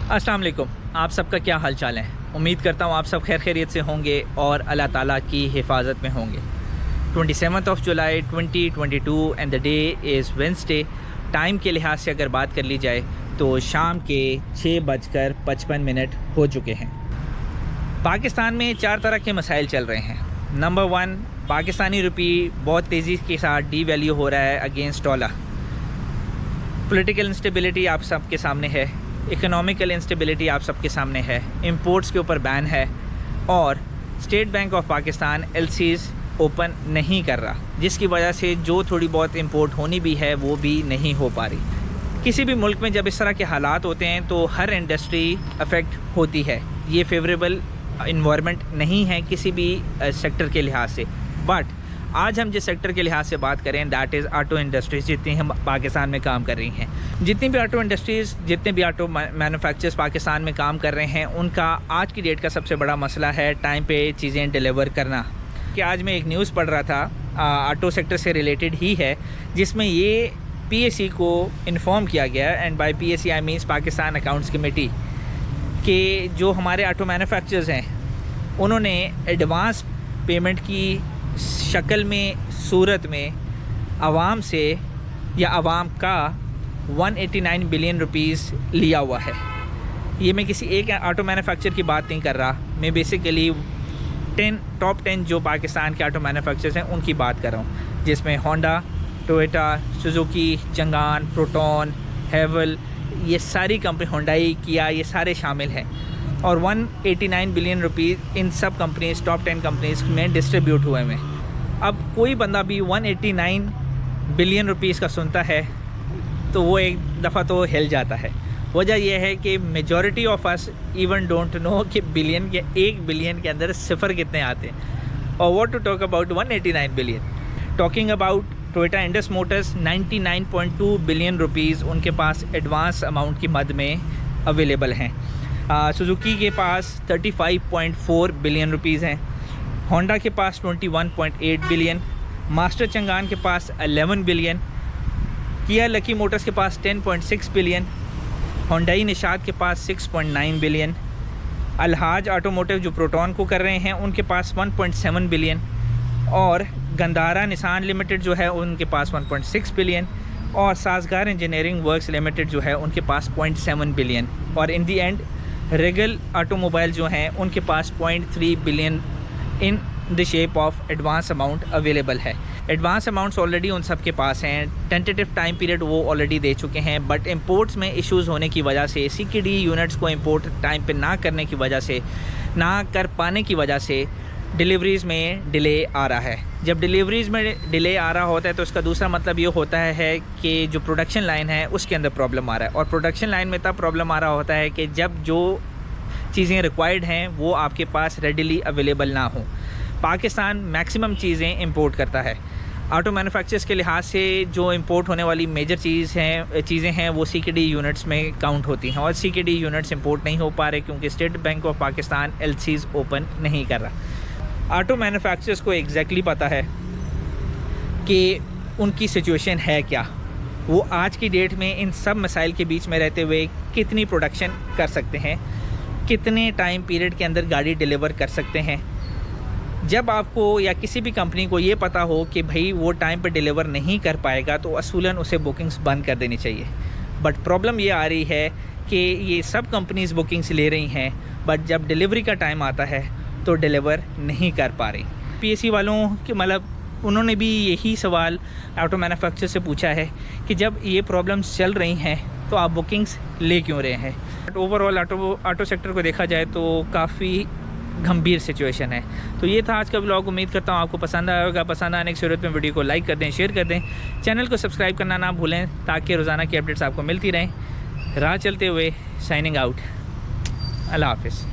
अस्सलाम वालेकुम। आप सबका क्या हाल चाल है। उम्मीद करता हूँ आप सब खैर खैरियत से होंगे और अल्लाह ताला की हिफाजत में होंगे। 27 जुलाई 2022 and the day is Wednesday. Time के लिहाज से अगर बात कर ली जाए तो शाम के 6:55 हो चुके हैं। पाकिस्तान में 4 तरह के मसाइल चल रहे हैं। नंबर 1, पाकिस्तानी रुपी बहुत तेज़ी के साथ डी वैल्यू हो रहा है अगेंस्ट डॉलर। पॉलिटिकल इंस्टेबिलिटी आप सबके सामने है, इकोनॉमिकल इंस्टेबिलिटी आप सबके सामने है, इंपोर्ट्स के ऊपर बैन है और State Bank of Pakistan LCs open नहीं कर रहा, जिसकी वजह से जो थोड़ी बहुत इंपोर्ट होनी भी है वो भी नहीं हो पा रही। किसी भी मुल्क में जब इस तरह के हालात होते हैं तो हर इंडस्ट्री अफेक्ट होती है। ये फेवरेबल इन्वायरमेंट नहीं है किसी भी सेक्टर के लिहाज से। बट आज हम जिस सेक्टर के लिहाज से बात करें दैट इज़ ऑटो इंडस्ट्रीज़। जितनी हम पाकिस्तान में काम कर रही हैं, जितनी भी ऑटो इंडस्ट्रीज़, जितने भी ऑटो मैन्युफैक्चरर्स पाकिस्तान में काम कर रहे हैं, उनका आज की डेट का सबसे बड़ा मसला है टाइम पे चीज़ें डिलीवर करना। कि आज मैं एक न्यूज़ पढ़ रहा था ऑटो सेक्टर से रिलेटेड ही है, जिसमें ये पीएसी को इन्फॉर्म किया गया, and by PAC I means Pakistan accounts committee, कि जो हमारे ऑटो मैन्युफैक्चरर्स हैं उन्होंने एडवांस पेमेंट की शक्ल में, सूरत में आवाम से या आवाम का 189 बिलियन रुपीस लिया हुआ है। ये मैं किसी एक ऑटो मैन्युफैक्चर की बात नहीं कर रहा, मैं बेसिकली टॉप 10 जो पाकिस्तान के ऑटो मैन्युफैक्चरर्स हैं उनकी बात कर रहा हूँ, जिसमें Honda, Toyota, Suzuki, Changan, proton, हैवल, ये सारी कंपनी, होंडाई, किया, ये सारे शामिल हैं। और 189 बिलियन रुपीज़ इन सब कंपनीज़, टॉप 10 कंपनीज़ में डिस्ट्रीब्यूट हुए हैं। अब कोई बंदा भी 189 बिलियन रुपीज़ का सुनता है तो वो एक दफ़ा तो हिल जाता है। वजह यह है कि majority of us even don't know कि बिलियन के 1 बिलियन के अंदर सिफर कितने आते हैं, और what to talk about 189 billion. Talking about Toyota Indus motors, 99.2 billion rupees उनके पास एडवांस अमाउंट की मद में अवेलेबल हैं। सुजुकी के पास 35.4 बिलियन रुपीज़ हैं, होंडा के पास 21.8 बिलियन, मास्टर चंगान के पास 11 बिलियन, किया लकी मोटर्स के पास 10.6 बिलियन, होंडाई निशाद के पास 6.9 बिलियन, अलहाज ऑटोमोटिव जो प्रोटॉन को कर रहे हैं उनके पास 1.7 बिलियन, और गंदारा निसान लिमिटेड जो है उनके पास 1.6 बिलियन, और साजगार इंजीनियरिंग वर्क्स लिमिटेड जो है उनके पास 0.7 बिलियन, और इन दी एंड रेगल ऑटोमोबाइल जो हैं उनके पास 0.3 billion in the shape of advance amount available है। एडवांस अमाउंट्स ऑलरेडी उन सब के पास हैं, टेंटेटिव टाइम पीरियड वो ऑलरेडी दे चुके हैं, बट इंपोर्ट्स में इश्यूज़ होने की वजह से, सीकेडी यूनिट्स को इंपोर्ट टाइम पे ना करने की वजह से, ना कर पाने की वजह से डिलीवरीज़ में डिले आ रहा है। जब डिलीवरीज़ में डिले आ रहा होता है तो उसका दूसरा मतलब ये होता है कि जो प्रोडक्शन लाइन है उसके अंदर प्रॉब्लम आ रहा है, और प्रोडक्शन लाइन में तब प्रॉब्लम आ रहा होता है कि जब जो चीज़ें रिक्वायर्ड हैं वो आपके पास रेडिली अवेलेबल ना हो। पाकिस्तान मैक्सिमम चीज़ें इंपोर्ट करता है। ऑटो मैन्युफैक्चरर्स के लिहाज से जो इंपोर्ट होने वाली मेजर चीज़ें हैं वो सीकेडी यूनिट्स में काउंट होती हैं, और सीकेडी यूनिट्स इंपोर्ट नहीं हो पा रहे क्योंकि State Bank of Pakistan LCs open नहीं कर रहा। ऑटो मैन्युफैक्चरर्स को एग्जैक्टली पता है कि उनकी सिचुएशन है क्या, वो आज की डेट में इन सब मसाइल के बीच में रहते हुए कितनी प्रोडक्शन कर सकते हैं, कितने टाइम पीरियड के अंदर गाड़ी डिलीवर कर सकते हैं। जब आपको या किसी भी कंपनी को ये पता हो कि भाई वो टाइम पर डिलीवर नहीं कर पाएगा तो असूलन उसे बुकिंग्स बंद कर देनी चाहिए। बट प्रॉब्लम ये आ रही है कि ये सब कंपनीज़ बुकिंग्स ले रही हैं, बट जब डिलीवरी का टाइम आता है तो डिलीवर नहीं कर पा रही। पीएसी वालों के मतलब उन्होंने भी यही सवाल ऑटो मैन्युफैक्चरर से पूछा है कि जब ये प्रॉब्लम्स चल रही हैं तो आप बुकिंग्स ले क्यों रहे हैं। बट ओवरऑल ऑटो सेक्टर को देखा जाए तो काफ़ी गंभीर सिचुएशन है। तो ये था आज का व्लॉग। उम्मीद करता हूँ आपको पसंद आया होगा। पसंद आने की सूरत में वीडियो को लाइक कर दें, शेयर कर दें, चैनल को सब्सक्राइब करना ना भूलें ताकि रोज़ाना की अपडेट्स आपको मिलती रहें। राह चलते हुए साइनिंग आउट। अल्लाह हाफिज़।